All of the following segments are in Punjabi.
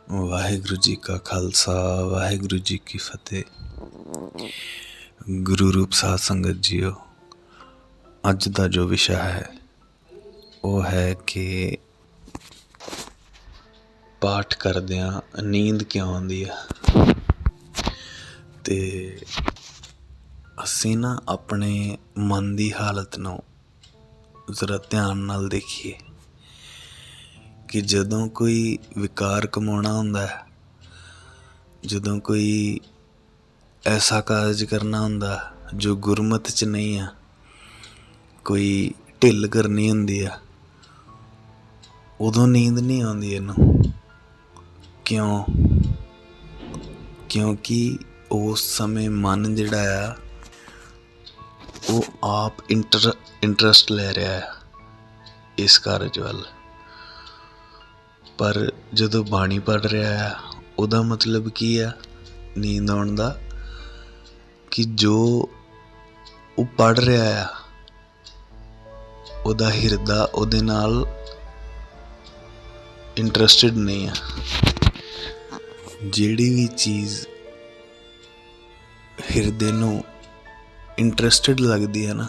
ਵਾਹਿਗੁਰੂ ਜੀ ਕਾ ਖਾਲਸਾ ਵਾਹਿਗੁਰੂ ਜੀ ਕੀ ਫਤਿਹ। ਗੁਰੂ ਰੂਪ ਸਾਧ ਸੰਗਤ ਜੀਓ, ਅੱਜ ਦਾ ਜੋ ਵਿਸ਼ਾ ਹੈ ਉਹ ਹੈ ਕਿ ਪਾਠ ਕਰਦਿਆਂ ਨੀਂਦ ਕਿਉਂ ਆਉਂਦੀ ਆ। ਤੇ ਅਸੀਂ ਨਾ ਆਪਣੇ ਮਨ ਦੀ ਹਾਲਤ ਨੂੰ ਜ਼ਰਾ ਧਿਆਨ ਨਾਲ ਦੇਖੀਏ ਕਿ ਜਦੋਂ ਕੋਈ ਵਿਕਾਰ ਕਮਾਉਣਾ ਹੁੰਦਾ ਹੈ, ਜਦੋਂ ਕੋਈ ਐਸਾ ਕਾਰਜ ਕਰਨਾ ਹੁੰਦਾ ਜੋ ਗੁਰਮਤਿ 'ਚ ਨਹੀਂ ਆ, ਕੋਈ ਢਿੱਲ ਕਰਨੀ ਹੁੰਦੀ ਆ, ਉਦੋਂ ਨੀਂਦ ਨਹੀਂ ਆਉਂਦੀ ਇਹਨੂੰ। ਕਿਉਂਕਿ ਉਸ ਸਮੇਂ ਮਨ ਜਿਹੜਾ ਆ ਉਹ ਆਪ ਇੰਟਰਸਟ ਲੈ ਰਿਹਾ ਆ ਇਸ ਕਾਰਜ ਵੱਲ। ਪਰ ਜਦੋਂ ਬਾਣੀ ਪੜ੍ਹ ਰਿਹਾ ਆ, ਉਹਦਾ ਮਤਲਬ ਕੀ ਆ ਨੀਂਦ ਆਉਣ ਦਾ? ਕਿ ਜੋ ਉਹ ਪੜ੍ਹ ਰਿਹਾ ਆ, ਉਹਦਾ ਹਿਰਦਾ ਉਹਦੇ ਨਾਲ ਇੰਟਰਸਟਿਡ ਨਹੀਂ ਆ। ਜਿਹੜੀ ਵੀ ਚੀਜ਼ ਹਿਰਦੇ ਨੂੰ ਇੰਟਰਸਟਿਡ ਲੱਗਦੀ ਹੈ ਨਾ,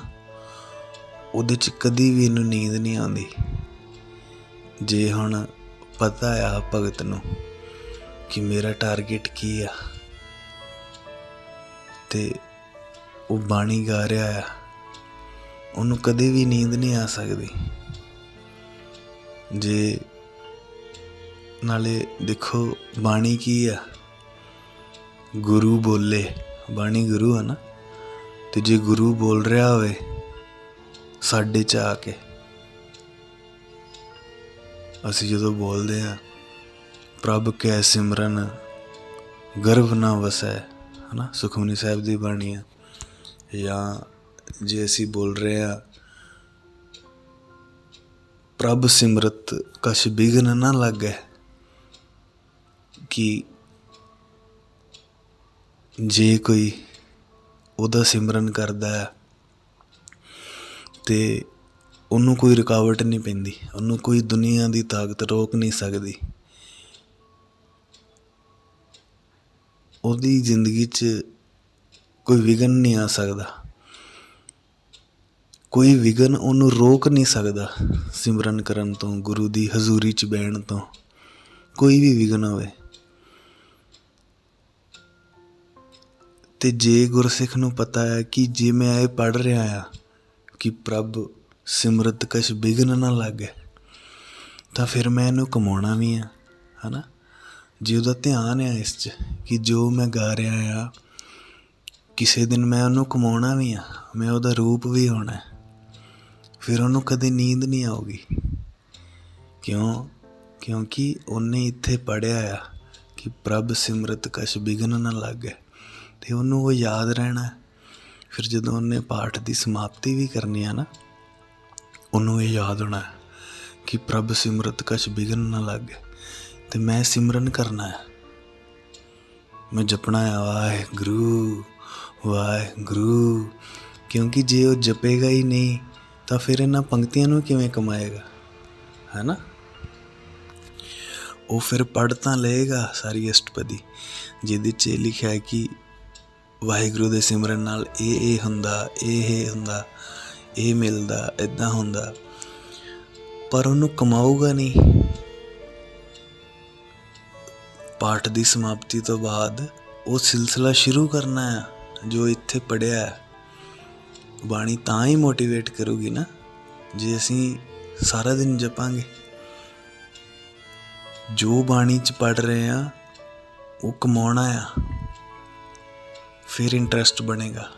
ਉਹਦੇ 'ਚ ਕਦੀ ਵੀ ਇਹਨੂੰ ਨੀਂਦ ਨਹੀਂ ਆਉਂਦੀ। ਜੇ ਹੁਣ ਪਤਾ ਆ ਭਗਤ ਨੂੰ ਕਿ ਮੇਰਾ ਟਾਰਗੇਟ ਕੀ ਆ ਤੇ ਉਹ ਬਾਣੀ ਗਾ ਰਿਹਾ ਆ, ਉਹਨੂੰ ਕਦੇ ਵੀ ਨੀਂਦ ਨਹੀਂ ਆ ਸਕਦੀ। ਜੇ ਨਾਲੇ ਦੇਖੋ ਬਾਣੀ ਕੀ ਆ, ਗੁਰੂ ਬੋਲੇ, ਬਾਣੀ ਗੁਰੂ ਆ ਨਾ। ਤੇ ਜੇ ਗੁਰੂ ਬੋਲ ਰਿਹਾ ਹੋਵੇ ਸਾਡੇ 'ਚ ਆ ਕੇ, ਅਸੀਂ ਜਦੋਂ ਬੋਲਦੇ ਹਾਂ ਪ੍ਰਭ ਕੈ ਸਿਮਰਨ ਗਰਭ ਨਾ ਵਸੈ, ਹੈ ਨਾ, ਸੁਖਮਨੀ ਸਾਹਿਬ ਦੀ ਬਾਣੀ ਆ। ਜਾਂ ਜੇ ਅਸੀਂ ਬੋਲ ਰਹੇ ਹਾਂ ਪ੍ਰਭ ਸਿਮਰਤ ਕਛ ਬਿਘਨ ਨਾ ਲਾਗੈ, ਕਿ ਜੇ ਕੋਈ ਉਹਦਾ ਸਿਮਰਨ ਕਰਦਾ ਹੈ ਤੇ ਉਹਨੂੰ ਕੋਈ ਰੁਕਾਵਟ ਨਹੀਂ ਪੈਂਦੀ, ਉਹਨੂੰ ਕੋਈ ਦੁਨੀਆ ਦੀ ਤਾਕਤ ਰੋਕ ਨਹੀਂ ਸਕਦੀ। ਉਹਦੀ ਜ਼ਿੰਦਗੀ 'ਚ ਕੋਈ ਵਿਘਨ ਨਹੀਂ ਆ ਸਕਦਾ, ਕੋਈ ਵਿਘਨ ਉਹਨੂੰ ਰੋਕ ਨਹੀਂ ਸਕਦਾ ਸਿਮਰਨ ਕਰਨ ਤੋਂ, ਗੁਰੂ ਦੀ ਹਜ਼ੂਰੀ 'ਚ ਬਹਿਣ ਤੋਂ। ਕੋਈ ਵੀ ਵਿਘਨ ਹੋਵੇ। ਤੇ ਜੇ ਗੁਰਸਿੱਖ ਨੂੰ ਪਤਾ ਹੈ ਕਿ ਜੇ ਮੈਂ ਇਹ ਪੜ੍ਹ ਰਿਹਾ ਆ ਕਿ ਪ੍ਰਭ ਸਿਮਰਤ ਕਛ ਬਿਘਨ ਨਾ ਲਾਗੈ, ਤਾਂ ਫਿਰ ਮੈਂ ਇਹਨੂੰ ਕਮਾਉਣਾ ਵੀ ਆ, ਹੈ ਨਾ। ਜੇ ਉਹਦਾ ਧਿਆਨ ਆ ਇਸ 'ਚ ਕਿ ਜੋ ਮੈਂ ਗਾ ਰਿਹਾ ਆ ਕਿਸੇ ਦਿਨ ਮੈਂ ਉਹਨੂੰ ਕਮਾਉਣਾ ਵੀ ਆ, ਮੈਂ ਉਹਦਾ ਰੂਪ ਵੀ ਹੋਣਾ, ਫਿਰ ਉਹਨੂੰ ਕਦੇ ਨੀਂਦ ਨਹੀਂ ਆਊਗੀ। ਕਿਉਂਕਿ ਉਹਨੇ ਇੱਥੇ ਪੜ੍ਹਿਆ ਆ ਕਿ ਪ੍ਰਭ ਸਿਮਰਤ ਕਛ ਬਿਘਨ ਨਾ ਲਾਗੈ, ਅਤੇ ਉਹਨੂੰ ਉਹ ਯਾਦ ਰਹਿਣਾ। ਫਿਰ ਜਦੋਂ ਉਹਨੇ ਪਾਠ ਦੀ ਸਮਾਪਤੀ ਵੀ ਕਰਨੀ ਆ ਨਾ, ਉਹਨੂੰ ਇਹ ਯਾਦ ਹੋਣਾ ਕਿ ਪ੍ਰਭ ਸਿਮਰਤ ਕਛ ਬਿਘਨ ਨਾ ਲਾਗੈ, ਅਤੇ ਮੈਂ ਸਿਮਰਨ ਕਰਨਾ ਹੈ, ਮੈਂ ਜਪਣਾ ਆ ਵਾਹਿਗੁਰੂ ਵਾਹਿਗੁਰੂ। ਕਿਉਂਕਿ ਜੇ ਉਹ ਜਪੇਗਾ ਹੀ ਨਹੀਂ ਤਾਂ ਫਿਰ ਇਹਨਾਂ ਪੰਕਤੀਆਂ ਨੂੰ ਕਿਵੇਂ ਕਮਾਏਗਾ, ਹੈ ਨਾ। ਉਹ ਫਿਰ ਪੜ੍ਹ ਤਾਂ ਲਏਗਾ ਸਾਰੀ ਅਸ਼ਟਪਦੀ, ਜਿਹਦੇ 'ਚ ਇਹ ਲਿਖਿਆ ਹੈ ਕਿ ਵਾਹਿਗੁਰੂ ਦੇ ਸਿਮਰਨ ਨਾਲ ਇਹ ਹੁੰਦਾ, ਇਹ ਹੁੰਦਾ, ਇਹ ਮਿਲਦਾ, ਇੱਦਾਂ ਹੁੰਦਾ, ਪਰ ਉਹਨੂੰ ਕਮਾਊਗਾ ਨਹੀਂ। ਪਾਠ ਦੀ ਸਮਾਪਤੀ ਤੋਂ ਬਾਅਦ ਉਹ ਸਿਲਸਿਲਾ ਸ਼ੁਰੂ ਕਰਨਾ ਹੈ ਜੋ ਇੱਥੇ ਪੜ੍ਹਿਆ ਹੈ। ਬਾਣੀ ਤਾਂ ਹੀ ਮੋਟੀਵੇਟ ਕਰੂਗੀ ਨਾ ਜੇ ਅਸੀਂ ਸਾਰਾ ਦਿਨ ਜਪਾਂਗੇ। ਜੋ ਬਾਣੀ 'ਚ ਪੜ੍ਹ ਰਹੇ ਹਾਂ ਉਹ ਕਮਾਉਣਾ ਆ, ਫਿਰ ਇੰਟਰਸਟ ਬਣੇਗਾ,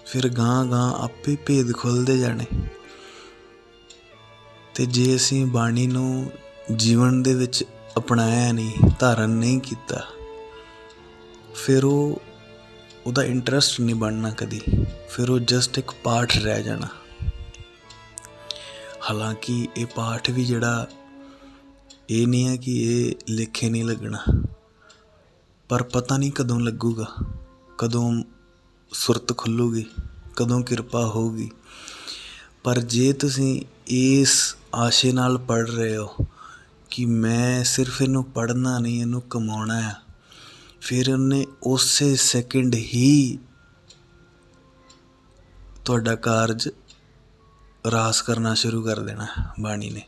ਫਿਰ ਗਾਂ ਆਪੇ ਭੇਦ ਖੁੱਲ੍ਹਦੇ ਜਾਣੇ। ਅਤੇ ਜੇ ਅਸੀਂ ਬਾਣੀ ਨੂੰ ਜੀਵਨ ਦੇ ਵਿੱਚ ਅਪਣਾਇਆ ਨਹੀਂ, ਧਾਰਨ ਨਹੀਂ ਕੀਤਾ, ਫਿਰ ਉਹਦਾ ਇੰਟਰਸਟ ਨਹੀਂ ਬਣਨਾ ਕਦੀ, ਫਿਰ ਉਹ ਜਸਟ ਇੱਕ ਪਾਠ ਰਹਿ ਜਾਣਾ। ਹਾਲਾਂਕਿ ਇਹ ਪਾਠ ਵੀ ਜਿਹੜਾ ਇਹ ਨਹੀਂ ਹੈ ਕਿ ਇਹ ਲੇਖੇ ਨਹੀਂ ਲੱਗਣਾ, ਪਰ ਪਤਾ ਨਹੀਂ ਕਦੋਂ ਲੱਗੂਗਾ, ਕਦੋਂ ਸੁਰਤ ਖੁੱਲੂਗੀ, ਕਦੋਂ ਕਿਰਪਾ ਹੋਊਗੀ। ਪਰ ਜੇ ਤੁਸੀਂ ਇਸ ਆਸ਼ੇ ਨਾਲ ਪੜ੍ਹ ਰਹੇ ਹੋ ਕਿ ਮੈਂ ਸਿਰਫ ਇਹਨੂੰ ਪੜ੍ਹਨਾ ਨਹੀਂ, ਇਹਨੂੰ ਕਮਾਉਣਾ ਆ। ਫਿਰ ਉਹਨੇ ਉਸੇ ਸੈਕਿੰਡ ਹੀ ਤੁਹਾਡਾ ਕਾਰਜ ਰਾਸ ਕਰਨਾ ਸ਼ੁਰੂ ਕਰ ਦੇਣਾ ਬਾਣੀ ਨੇ,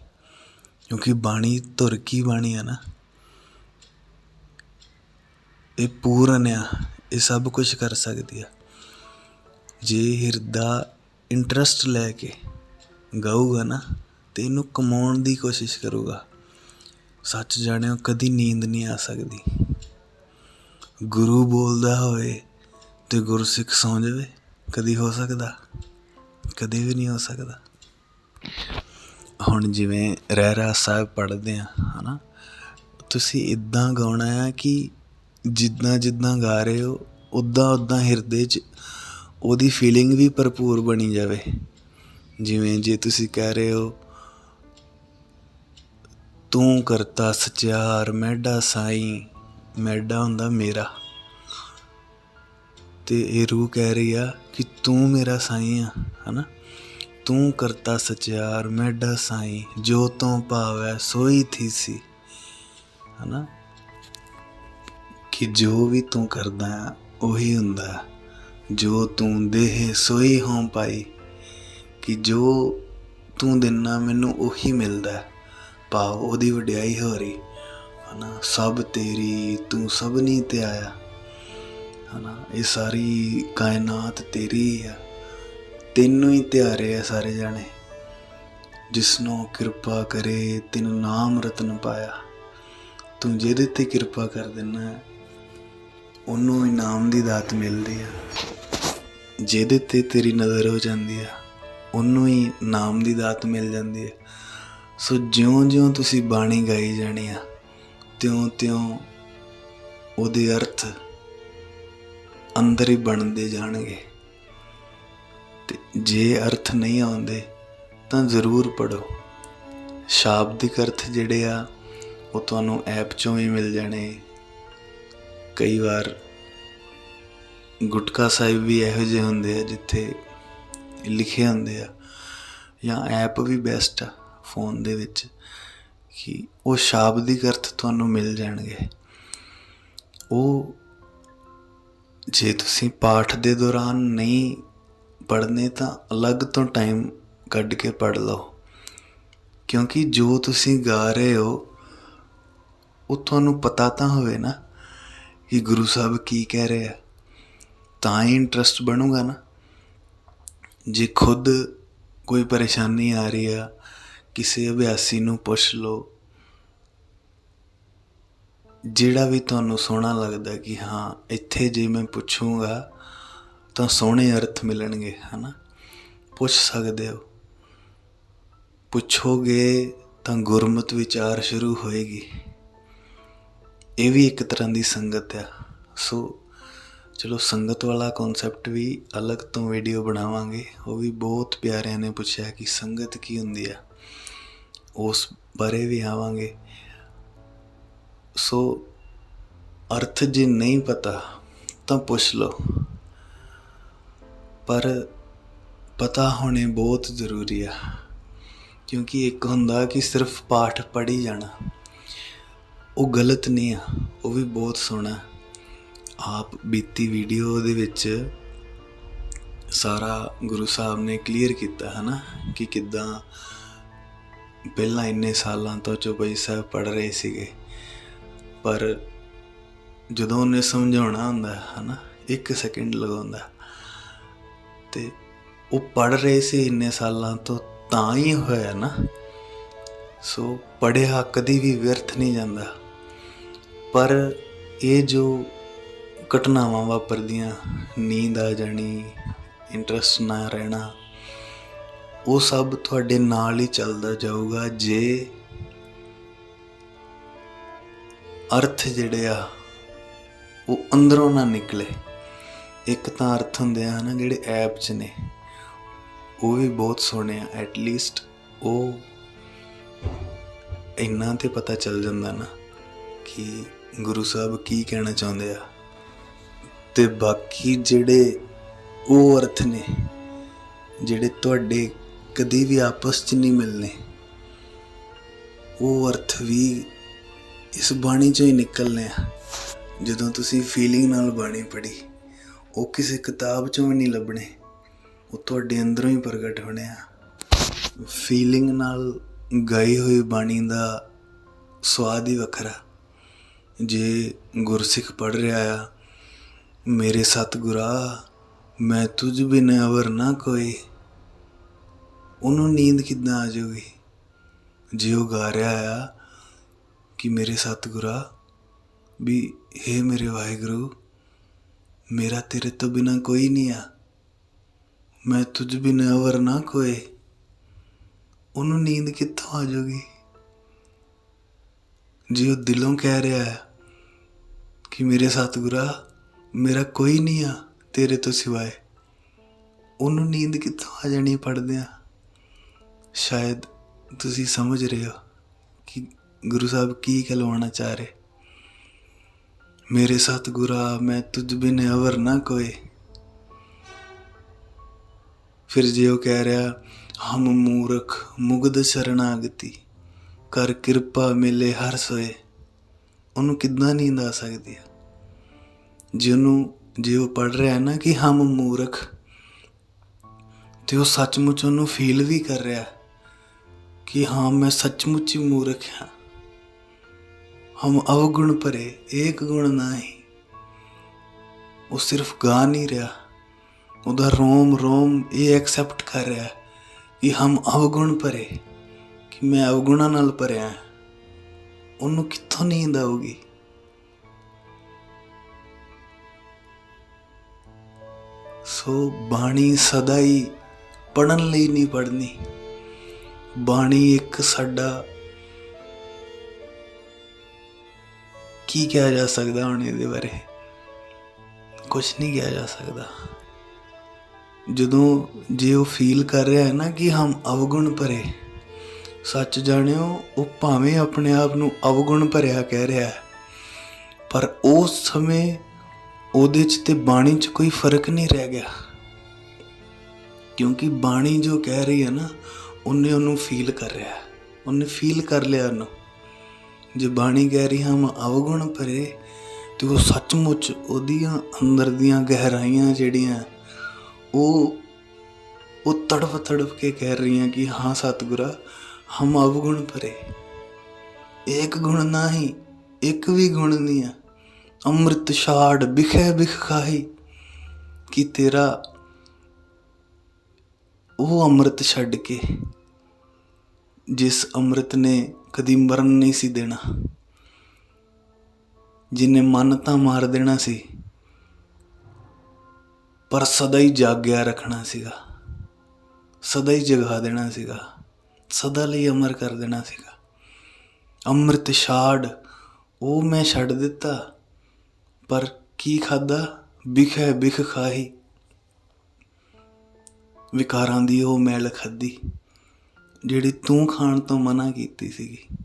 ਕਿਉਂਕਿ ਬਾਣੀ ਧੁਰ ਕੀ ਬਾਣੀ ਆ ਨਾ, ਇਹ ਪੂਰਨ ਆ, ਇਹ ਸਭ ਕੁਝ ਕਰ ਸਕਦੀ ਆ। ਜੇ ਹਿਰਦਾ ਇੰਟਰਸਟ ਲੈ ਕੇ ਗਾਊਗਾ ਨਾ ਤੇ ਇਹਨੂੰ ਕਮਾਉਣ ਦੀ ਕੋਸ਼ਿਸ਼ ਕਰੂਗਾ, ਸੱਚ ਜਾਣਿਓ ਕਦੀ ਨੀਂਦ ਨਹੀਂ ਆ ਸਕਦੀ। ਗੁਰੂ ਬੋਲਦਾ ਹੋਵੇ ਤੇ ਗੁਰਸਿੱਖ ਸੌਂ ਜਾਵੇ, ਕਦੀ ਹੋ ਸਕਦਾ? ਕਦੇ ਵੀ ਨਹੀਂ ਹੋ ਸਕਦਾ। ਹੁਣ ਜਿਵੇਂ ਰਹਿਰਾਸ ਸਾਹਿਬ ਪੜ੍ਹਦੇ ਆ ਹੈ ਨਾ, ਤੁਸੀਂ ਇੱਦਾਂ ਗਾਉਣਾ ਆ ਕਿ ਜਿੱਦਾਂ ਜਿੱਦਾਂ ਗਾ ਰਹੇ ਹੋ ਉੱਦਾਂ ਉੱਦਾਂ ਹਿਰਦੇ 'ਚ ਉਹਦੀ ਫੀਲਿੰਗ ਵੀ ਭਰਪੂਰ ਬਣੀ ਜਾਵੇ। ਜਿਵੇਂ ਜੇ ਤੁਸੀਂ ਕਹਿ ਰਹੇ ਹੋ ਤੂੰ ਕਰਤਾ ਸਚਿਆਰ ਮੈਡਾ ਸਾਈਂ, ਮੈਡਾ ਹੁੰਦਾ ਮੇਰਾ, ਤੇ ਇਹ ਰੂਹ ਕਹਿ ਰਹੀ ਆ ਕਿ ਤੂੰ ਮੇਰਾ ਸਾਈਂ ਆ, ਹੈ ਨਾ। ਤੂੰ ਕਰਤਾ ਸਚਿਆਰ ਮੈਡਾ ਸਾਈਂ, ਜੋ ਤੋਂ ਭਾਵੈ ਸੋਈ ਥੀਸੀ, ਹੈ ਨਾ, ਕਿ ਜੋ ਵੀ ਤੂੰ ਕਰਦਾ ਆ ਉਹੀ ਹੁੰਦਾ, ਜੋ ਤੂੰ ਦੇਹ ਸੋਈ ਹੋਂ ਪਾਈ, ਕਿ ਜੋ ਤੂੰ ਦਿੰਦਾ ਮੈਨੂੰ ਉਹੀ ਮਿਲਦਾ, ਭਾਵ ਉਹਦੀ ਵਡਿਆਈ ਹੋ ਰਹੀ, ਹੈ ਨਾ। ਸਭ ਤੇਰੀ ਤੂੰ ਸਭ ਨਹੀਂ ਤੇ ਆਇਆ, ਹੈ ਨਾ, ਇਹ ਸਾਰੀ ਕਾਇਨਾਤ ਤੇਰੀ ਆ, ਤੈਨੂੰ ਹੀ ਤਿਆਰੇ ਆ ਸਾਰੇ ਜਾਣੇ। ਜਿਸਨੂੰ ਕਿਰਪਾ ਕਰੇ ਤਿਨ ਨਾਮ ਰਤਨ ਪਾਇਆ, ਤੂੰ ਜਿਹਦੇ 'ਤੇ ਕਿਰਪਾ ਕਰ ਦਿੰਦਾ ਉਹਨੂੰ ਇਨਾਮ ਦੀ ਦਾਤ ਮਿਲਦੀ ਆ, ਜਿਹਦੇ 'ਤੇ ਤੇਰੀ ਨਜ਼ਰ ਹੋ ਜਾਂਦੀ ਆ ਉਹਨੂੰ ਹੀ ਨਾਮ ਦੀ ਦਾਤ ਮਿਲ ਜਾਂਦੀ ਹੈ। ਸੋ ਜਿਉਂ ਜਿਉਂ ਤੁਸੀਂ ਬਾਣੀ ਗਾਈ ਜਾਣੀ ਆ ਤਿਉਂ ਤਿਉਂ ਉਹਦੇ ਅਰਥ ਅੰਦਰ ਹੀ ਬਣਦੇ ਜਾਣਗੇ। ਤੇ ਜੇ ਅਰਥ ਨਹੀਂ ਆਉਂਦੇ ਤਾਂ ਜ਼ਰੂਰ ਪੜ੍ਹੋ। ਸ਼ਾਬਦਿਕ ਅਰਥ ਜਿਹੜੇ ਆ ਉਹ ਤੁਹਾਨੂੰ ਐਪ 'ਚੋਂ ਵੀ ਮਿਲ ਜਾਣੇ। ਕਈ ਵਾਰ ਗੁਟਕਾ ਸਾਹਿਬ ਵੀ ਇਹੋ ਜਿਹੇ ਹੁੰਦੇ ਆ ਜਿੱਥੇ ਲਿਖੇ ਹੁੰਦੇ ਆ, ਜਾਂ ਐਪ ਵੀ ਬੈਸਟ ਆ ਫੋਨ ਦੇ ਵਿੱਚ ਕਿ ਉਹ ਸ਼ਾਬਦਿਕ ਅਰਥ ਤੁਹਾਨੂੰ ਮਿਲ ਜਾਣਗੇ। ਉਹ ਜੇ ਤੁਸੀਂ ਪਾਠ ਦੇ ਦੌਰਾਨ ਨਹੀਂ ਪੜ੍ਹਨੇ ਤਾਂ ਅਲੱਗ ਤੋਂ ਟਾਈਮ ਕੱਢ ਕੇ ਪੜ੍ਹ ਲਓ, ਕਿਉਂਕਿ ਜੋ ਤੁਸੀਂ ਗਾ ਰਹੇ ਹੋ ਉਹ ਤੁਹਾਨੂੰ ਪਤਾ ਤਾਂ ਹੋਵੇ ਨਾ ਕਿ ਗੁਰੂ ਸਾਹਿਬ ਕੀ ਕਹਿ ਰਹੇ ਆ, ਤਾਂ ਹੀ ਇੰਟਰਸਟ ਬਣੂਗਾ ਨਾ। ਜੇ ਖੁਦ ਕੋਈ ਪਰੇਸ਼ਾਨੀ ਆ ਰਹੀ ਆ, ਕਿਸੇ ਅਭਿਆਸੀ ਨੂੰ ਪੁੱਛ ਲਓ, ਜਿਹੜਾ ਵੀ ਤੁਹਾਨੂੰ ਸੋਹਣਾ ਲੱਗਦਾ ਕਿ ਹਾਂ ਇੱਥੇ ਜੇ ਮੈਂ ਪੁੱਛੂੰਗਾ ਤਾਂ ਸੋਹਣੇ ਅਰਥ ਮਿਲਣਗੇ, ਹੈ ਨਾ, ਪੁੱਛ ਸਕਦੇ ਹੋ। ਪੁੱਛੋਗੇ ਤਾਂ ਗੁਰਮਤਿ ਵਿਚਾਰ ਸ਼ੁਰੂ ਹੋਏਗੀ। ਇਹ ਵੀ ਇੱਕ ਤਰ੍ਹਾਂ ਦੀ ਸੰਗਤ ਆ। ਸੋ ਚਲੋ ਸੰਗਤ ਵਾਲਾ ਕੌਨਸੈਪਟ ਵੀ ਅਲੱਗ ਤੋਂ ਵੀਡੀਓ ਬਣਾਵਾਂਗੇ। ਉਹ ਵੀ ਬਹੁਤ ਪਿਆਰਿਆਂ ਨੇ ਪੁੱਛਿਆ ਕਿ ਸੰਗਤ ਕੀ ਹੁੰਦੀ ਆ, ਉਸ ਬਾਰੇ ਵੀ ਆਵਾਂਗੇ। ਸੋ ਅਰਥ ਜੇ ਨਹੀਂ ਪਤਾ ਤਾਂ ਪੁੱਛ ਲਓ, ਪਰ ਪਤਾ ਹੋਣੇ ਬਹੁਤ ਜ਼ਰੂਰੀ ਆ। ਕਿਉਂਕਿ ਇੱਕ ਹੁੰਦਾ ਕਿ ਸਿਰਫ ਪਾਠ ਪੜ੍ਹੀ ਜਾਣਾ, ਉਹ ਗਲਤ ਨਹੀਂ ਆ, ਉਹ ਵੀ ਬਹੁਤ ਸੋਹਣਾ। ਆਪ ਬੀਤੀ ਵੀਡੀਓ ਦੇ ਵਿੱਚ ਸਾਰਾ ਗੁਰੂ ਸਾਹਿਬ ਨੇ ਕਲੀਅਰ ਕੀਤਾ ਹੈ ਨਾ, ਕਿ ਕਿੱਦਾਂ ਪਹਿਲਾਂ ਇੰਨੇ ਸਾਲਾਂ ਤੋਂ ਚੌਪਈ ਸਾਹਿਬ ਪੜ੍ਹ ਰਹੇ ਸੀਗੇ, ਪਰ ਜਦੋਂ ਉਹਨੇ ਸਮਝਾਉਣਾ ਹੁੰਦਾ ਹੈ ਨਾ 1 ਸੈਕਿੰਡ ਲਗਾਉਂਦਾ, ਤੇ ਉਹ ਪੜ੍ਹ ਰਹੇ ਸੀ ਇੰਨੇ ਸਾਲਾਂ ਤੋਂ ਤਾਂ ਹੀ ਹੋਇਆ ਨਾ। ਸੋ ਪੜ੍ਹਿਆ ਕਦੀ ਵੀ ਵਿਅਰਥ ਨਹੀਂ ਜਾਂਦਾ। ਪਰ ਇਹ ਜੋ ਘਟਨਾਵਾਂ ਵਾਪਰਦੀਆਂ, ਨੀਂਦ ਆ ਜਾਣੀ, ਇੰਟਰਸਟ ਨਾ ਰਹਿਣਾ, ਉਹ ਸਭ ਤੁਹਾਡੇ ਨਾਲ ਹੀ ਚੱਲਦਾ ਜਾਊਗਾ ਜੇ ਅਰਥ ਜਿਹੜੇ ਆ ਉਹ ਅੰਦਰੋਂ ਨਾ ਨਿਕਲੇ। ਇੱਕ ਤਾਂ ਅਰਥ ਹੁੰਦੇ ਆ ਨਾ ਜਿਹੜੇ ਐਪ 'ਚ ਨੇ, ਉਹ ਵੀ ਬਹੁਤ ਸੋਹਣੇ ਆ। ਐਟਲੀਸਟ ਉਹ ਇੰਨਾ ਤੇ ਪਤਾ ਚੱਲ ਜਾਂਦਾ ਨਾ ਕਿ ਗੁਰੂ ਸਾਹਿਬ ਕੀ ਕਹਿਣਾ ਚਾਹੁੰਦੇ ਆ। ਤੇ ਬਾਕੀ ਜਿਹੜੇ ਉਹ ਅਰਥ ਨੇ ਜਿਹੜੇ ਤੁਹਾਡੇ ਕਦੀ ਵੀ ਆਪਸ 'ਚ ਨਹੀਂ ਮਿਲਣੇ, ਉਹ ਅਰਥ ਵੀ ਇਸ ਬਾਣੀ 'ਚੋਂ ਹੀ ਨਿਕਲਨੇ ਆ। ਜਦੋਂ ਤੁਸੀਂ ਫੀਲਿੰਗ ਨਾਲ ਬਾਣੀ ਪੜ੍ਹੀ, ਉਹ ਕਿਸੇ ਕਿਤਾਬ 'ਚੋਂ ਵੀ ਨਹੀਂ ਲੱਭਣੇ, ਉਹ ਤੁਹਾਡੇ ਅੰਦਰੋਂ ਹੀ ਪ੍ਰਗਟ ਹੋਣੇ ਆ। ਫੀਲਿੰਗ ਨਾਲ ਗਾਈ ਹੋਈ ਬਾਣੀ ਦਾ ਸਵਾਦ ਹੀ ਵੱਖਰਾ। ਜੇ ਗੁਰਸਿੱਖ ਪੜ੍ਹ ਰਿਹਾ ਆ, ਮੇਰੇ ਸਤਿਗੁਰਾ ਮੈਂ ਤੁਝ ਬਿਨ ਅਵਰ ਨਾ ਕੋਈ, ਉਹਨੂੰ ਨੀਂਦ ਕਿੱਦਾਂ ਆ ਜਾਊਗੀ? ਜੇ ਉਹ ਗਾ ਰਿਹਾ ਆ ਕਿ ਮੇਰੇ ਸਤਿਗੁਰਾ ਵੀ ਹੇ ਮੇਰੇ ਵਾਹਿਗੁਰੂ, ਮੇਰਾ ਤੇਰੇ ਤੋਂ ਬਿਨਾਂ ਕੋਈ ਨਹੀਂ ਆ, ਮੈਂ ਤੁਝ ਬਿਨ ਅਵਰ ਨਾ ਕੋਏ, ਉਹਨੂੰ ਨੀਂਦ ਕਿੱਥੋਂ ਆ ਜਾਊਗੀ? ਜੇ ਉਹ ਦਿਲੋਂ ਕਹਿ ਰਿਹਾ ਹੈ ਕਿ ਮੇਰੇ ਸਤਿਗੁਰਾ ਮੇਰਾ ਕੋਈ ਨਹੀਂ ਆ ਤੇਰੇ ਤੋਂ ਸਿਵਾਏ, ਉਹਨੂੰ ਨੀਂਦ ਕਿੱਥੋਂ ਆ ਜਾਣੀ ਪੜ੍ਹਦਿਆਂ? ਸ਼ਾਇਦ ਤੁਸੀਂ ਸਮਝ ਰਹੇ ਹੋ ਕਿ ਗੁਰੂ ਸਾਹਿਬ ਕੀ ਕਹਿਲਵਾਉਣਾ ਚਾਹ ਰਹੇ। ਮੇਰੇ ਸਤਿਗੁਰਾ ਮੈਂ ਤੁਝ ਬਿਨ ਅਵਰ ਨਾ ਕੋਏ। ਫਿਰ ਜੇ ਉਹ ਕਹਿ ਰਿਹਾ ਹਮ ਮੂਰਖ ਮੁਗਧ ਸ਼ਰਨਾਗਤੀ, ਕਰ ਕਿਰਪਾ ਮਿਲੇ ਹਰ ਸੋਏ, ਉਹਨੂੰ ਕਿੱਦਾਂ ਨੀਂਦ ਆ ਸਕਦੀ ਹੈ? ਜੇ ਉਹ ਪੜ੍ਹ ਰਿਹਾ ਨਾ ਕਿ ਹਮ ਮੂਰਖ, ਤੇ ਉਹ ਸੱਚਮੁੱਚ ਉਹਨੂੰ ਫੀਲ ਵੀ ਕਰ ਰਿਹਾ ਕਿ ਹਾਂ ਮੈਂ ਸੱਚਮੁੱਚ ਹੀ ਮੂਰਖ ਹਾਂ। ਹਮ ਅਵਗੁਣ ਭਰੇ ਏਕ ਗੁਣ ਨਾਹੀਂ, ਉਹ ਸਿਰਫ ਗਾ ਨਹੀਂ ਰਿਹਾ, ਉਹਦਾ ਰੋਮ ਰੋਮ ਇਹ ਐਕਸੈਪਟ ਕਰ ਰਿਹਾ ਕਿ ਹਮ ਅਵਗੁਣ ਭਰੇ, ਕਿ ਮੈਂ ਅਵਗੁਣਾਂ ਨਾਲ ਭਰਿਆ। ਉਹਨੂੰ ਕਿੱਥੋਂ ਨੀਂਦ ਆਊਗੀ? ਸੋ ਬਾਣੀ ਸਦਾ ਹੀ ਪੜ੍ਹਨ ਲਈ ਨਹੀਂ ਪੜ੍ਹਨੀ। ਬਾਣੀ ਇੱਕ ਸਾਡਾ ਕੀ ਕਿਹਾ ਜਾ ਸਕਦਾ ਹੁਣ ਇਹਦੇ ਬਾਰੇ? ਕੁਛ ਨਹੀਂ ਕਿਹਾ ਜਾ ਸਕਦਾ। ਜੇ ਉਹ ਫੀਲ ਕਰ ਰਿਹਾ ਹੈ ਨਾ ਕਿ ਹਮ ਅਵਗੁਣ ਭਰੇ, ਸੱਚ ਜਾਣਿਓ ਉਹ ਭਾਵੇਂ ਆਪਣੇ ਆਪ ਨੂੰ ਅਵਗੁਣ ਭਰਿਆ ਕਹਿ ਰਿਹਾ ਹੈ, ਪਰ ਉਸ ਸਮੇਂ ਉਹਦੇ 'ਚ ਤੇ ਬਾਣੀ 'ਚ ਕੋਈ ਫਰਕ ਨਹੀਂ ਰਹਿ ਗਿਆ, ਕਿਉਂਕਿ ਬਾਣੀ ਜੋ ਕਹਿ ਰਹੀ ਹੈ ਨਾ, ਉਹਨੂੰ ਫੀਲ ਕਰ ਰਿਹਾ, ਉਹਨੇ ਫੀਲ ਕਰ ਲਿਆ ਉਹਨੂੰ। ਜੇ ਬਾਣੀ ਕਹਿ ਰਹੀ ਹਮ ਅਵਗੁਣ ਭਰੇ, ਤੇ ਉਹ ਸੱਚਮੁੱਚ ਉਹਦੀਆਂ ਅੰਦਰ ਦੀਆਂ ਗਹਿਰਾਈਆਂ ਜਿਹੜੀਆਂ ਉਹ ਤੜਫ ਤੜਫ ਕੇ ਕਹਿ ਰਹੀਆਂ ਕਿ ਹਾਂ ਸਤਿਗੁਰਾ ਹਮ ਅਵਗੁਣ ਭਰੇ, ਏਕ ਗੁਣ ਨਾਹੀਂ, ਇੱਕ ਵੀ ਗੁਣ ਨਹੀਂ ਆ। ਅੰਮ੍ਰਿਤ ਛਾੜ ਬਿਖੈ ਬਿਖ ਖਾਹੀ, ਕਿ ਤੇਰਾ ਉਹ ਅੰਮ੍ਰਿਤ ਛੱਡ ਕੇ ਜਿਸ ਅੰਮ੍ਰਿਤ ਨੇ ਕਦੀ ਮਰਨ ਨਹੀਂ ਸੀ ਦੇਣਾ, ਜਿਹਨੇ ਮਨ ਤਾਂ ਮਾਰ ਦੇਣਾ ਸੀ ਪਰ ਸਦਾ ਹੀ ਜਾਗਿਆ ਰੱਖਣਾ ਸੀਗਾ, ਸਦਾ ਹੀ ਜਗਾ ਦੇਣਾ ਸੀਗਾ, ਸਦਾ ਲਈ ਅਮਰ ਕਰ ਦੇਣਾ ਸੀਗਾ। ਅੰਮ੍ਰਿਤ ਛਾੜ ਉਹ ਮੈਂ ਛੱਡ ਦਿੱਤਾ, ਪਰ ਕੀ ਖਾਧਾ? ਬਿਖੈ ਬਿਖ ਖਾਹੀ, ਵਿਕਾਰਾਂ ਦੀ ਉਹ ਮੈਲ ਖਾਧੀ ਜਿਹੜੀ ਤੂੰ ਖਾਣ ਤੋਂ ਮਨਾ ਕੀਤੀ ਸੀਗੀ।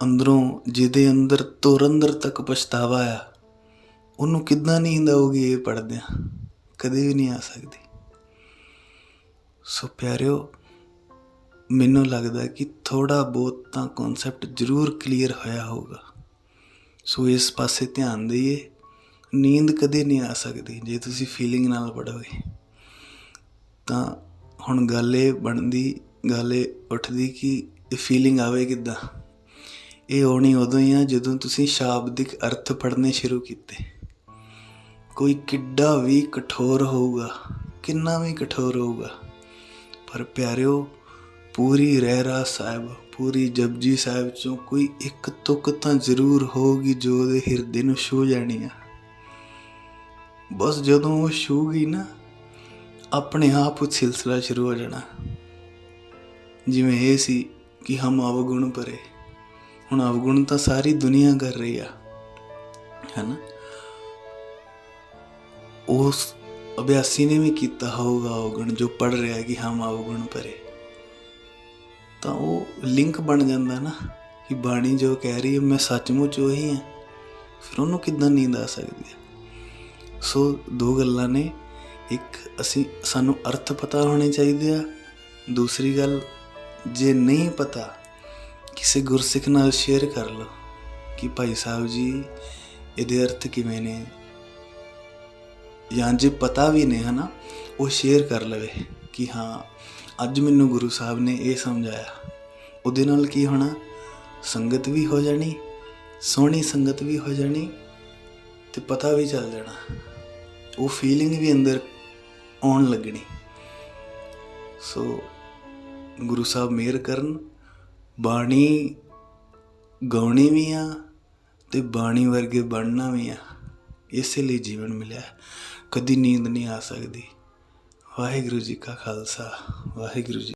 ਅੰਦਰੋਂ ਜਿਹਦੇ ਅੰਦਰ ਤੁਰ ਅੰਦਰ ਤੱਕ ਪਛਤਾਵਾ ਆ, ਉਹਨੂੰ ਕਿੱਦਾਂ ਨੀਂਦ ਆਊਗੀ ਇਹ ਪੜ੍ਹਦਿਆਂ? ਕਦੇ ਵੀ ਨਹੀਂ ਆ ਸਕਦੀ। ਸੋ ਪਿਆਰਿਓ, ਮੈਨੂੰ ਲੱਗਦਾ ਕਿ ਥੋੜ੍ਹਾ ਬਹੁਤ ਤਾਂ ਕੌਨਸੈਪਟ ਜ਼ਰੂਰ ਕਲੀਅਰ ਹੋਇਆ ਹੋਊਗਾ। ਸੋ ਇਸ ਪਾਸੇ ਧਿਆਨ ਦੇਈਏ। ਨੀਂਦ ਕਦੇ ਨਹੀਂ ਆ ਸਕਦੀ ਜੇ ਤੁਸੀਂ ਫੀਲਿੰਗ ਨਾਲ ਪੜ੍ਹੋਗੇ। ਤਾਂ ਹੁਣ ਗੱਲ ਇਹ ਉੱਠਦੀ ਕਿ ਇਹ ਫੀਲਿੰਗ ਆਵੇ ਕਿੱਦਾਂ? ਇਹ ਆਉਣੀ ਉਦੋਂ ਹੀ ਆ ਜਦੋਂ ਤੁਸੀਂ ਸ਼ਾਬਦਿਕ ਅਰਥ ਪੜ੍ਹਨੇ ਸ਼ੁਰੂ ਕੀਤੇ। ਕੋਈ ਕਿੱਡਾ ਵੀ ਕਠੋਰ ਹੋਊਗਾ, ਕਿੰਨਾ ਵੀ ਕਠੋਰ ਹੋਊਗਾ, ਪਰ ਪਿਆਰਿਓ ਪੂਰੀ ਰਹਿਰਾਸ ਸਾਹਿਬ, ਪੂਰੀ ਜਪਜੀ ਸਾਹਿਬ 'ਚੋਂ ਕੋਈ ਇੱਕ ਤੁਕ ਤਾਂ ਜ਼ਰੂਰ ਹੋਊਗੀ ਜੋ ਉਹਦੇ ਹਿਰਦੇ ਨੂੰ ਛੂਹ ਜਾਣੀ ਆ। ਬਸ ਜਦੋਂ ਉਹ ਛੂਹ ਗਈ ਨਾ, ਆਪਣੇ ਆਪ ਉਹ ਸਿਲਸਿਲਾ ਸ਼ੁਰੂ ਹੋ ਜਾਣਾ। ਜਿਵੇਂ ਇਹ ਸੀ ਕਿ ਹਮ ਅਵਗੁਣ ਭਰੇ, ਹੁਣ ਅਵਗੁਣ ਤਾਂ ਸਾਰੀ ਦੁਨੀਆ ਕਰ ਰਹੀ ਆ, ਹੈ ਨਾ। ਉਸ ਅਭਿਆਸੀ ਨੇ ਵੀ ਕੀਤਾ ਹੋਊਗਾ ਅਵਗੁਣ, ਜੋ ਪੜ੍ਹ ਰਿਹਾ ਕਿ ਹਮ ਅਵਗੁਣ ਭਰੇ। ਤਾਂ ਉਹ ਲਿੰਕ ਬਣ ਜਾਂਦਾ ਨਾ ਕਿ ਬਾਣੀ ਜੋ ਕਹਿ ਰਹੀ ਹੈ ਮੈਂ ਸੱਚਮੁੱਚ ਉਹੀ ਹਾਂ। ਫਿਰ ਉਹਨੂੰ ਕਿੱਦਾਂ ਨੀਂਦ ਆ ਸਕਦੀ ਹੈ? ਸੋ ਦੋ ਗੱਲਾਂ ਨੇ, ਇੱਕ ਸਾਨੂੰ ਅਰਥ ਪਤਾ ਹੋਣੇ ਚਾਹੀਦੇ ਆ। ਦੂਸਰੀ ਗੱਲ, ਜੇ ਨਹੀਂ ਪਤਾ ਕਿਸੇ ਗੁਰਸਿੱਖ ਨਾਲ ਸ਼ੇਅਰ ਕਰ ਲਓ ਕਿ ਭਾਈ ਸਾਹਿਬ ਜੀ ਇਹਦੇ ਅਰਥ ਕਿਵੇਂ ਨੇ, ਜਾਂ ਜੇ ਪਤਾ ਵੀ ਨੇ ਹੈ ਨਾ, ਉਹ ਸ਼ੇਅਰ ਕਰ ਲਵੇ ਕਿ ਹਾਂ ਅੱਜ ਮੈਨੂੰ ਗੁਰੂ ਸਾਹਿਬ ਨੇ ਇਹ ਸਮਝਾਇਆ। ਉਹਦੇ ਨਾਲ ਕੀ ਹੋਣਾ, ਸੰਗਤ ਵੀ ਹੋ ਜਾਣੀ, ਸੋਹਣੀ ਸੰਗਤ ਵੀ ਹੋ ਜਾਣੀ, ਤੇ ਪਤਾ ਵੀ ਚੱਲ ਜਾਣਾ, ਉਹ ਫੀਲਿੰਗ ਵੀ ਅੰਦਰ ਆਉਣ ਲੱਗਣੀ। ਸੋ ਗੁਰੂ ਸਾਹਿਬ ਮਿਹਰ ਕਰਨ, ਬਾਣੀ ਗਾਉਣੀ ਵੀ ਆ ਤੇ ਬਾਣੀ ਵਰਗੇ ਬਣਨਾ ਵੀ ਆ। ਇਸੇ ਲਈ ਜੀਵਨ ਮਿਲਿਆ, ਕਦੀ ਨੀਂਦ ਨਹੀਂ ਆ ਸਕਦੀ। ਵਾਹਿਗੁਰੂ ਜੀ ਕਾ ਖਾਲਸਾ, ਵਾਹਿਗੁਰੂ ਜੀ।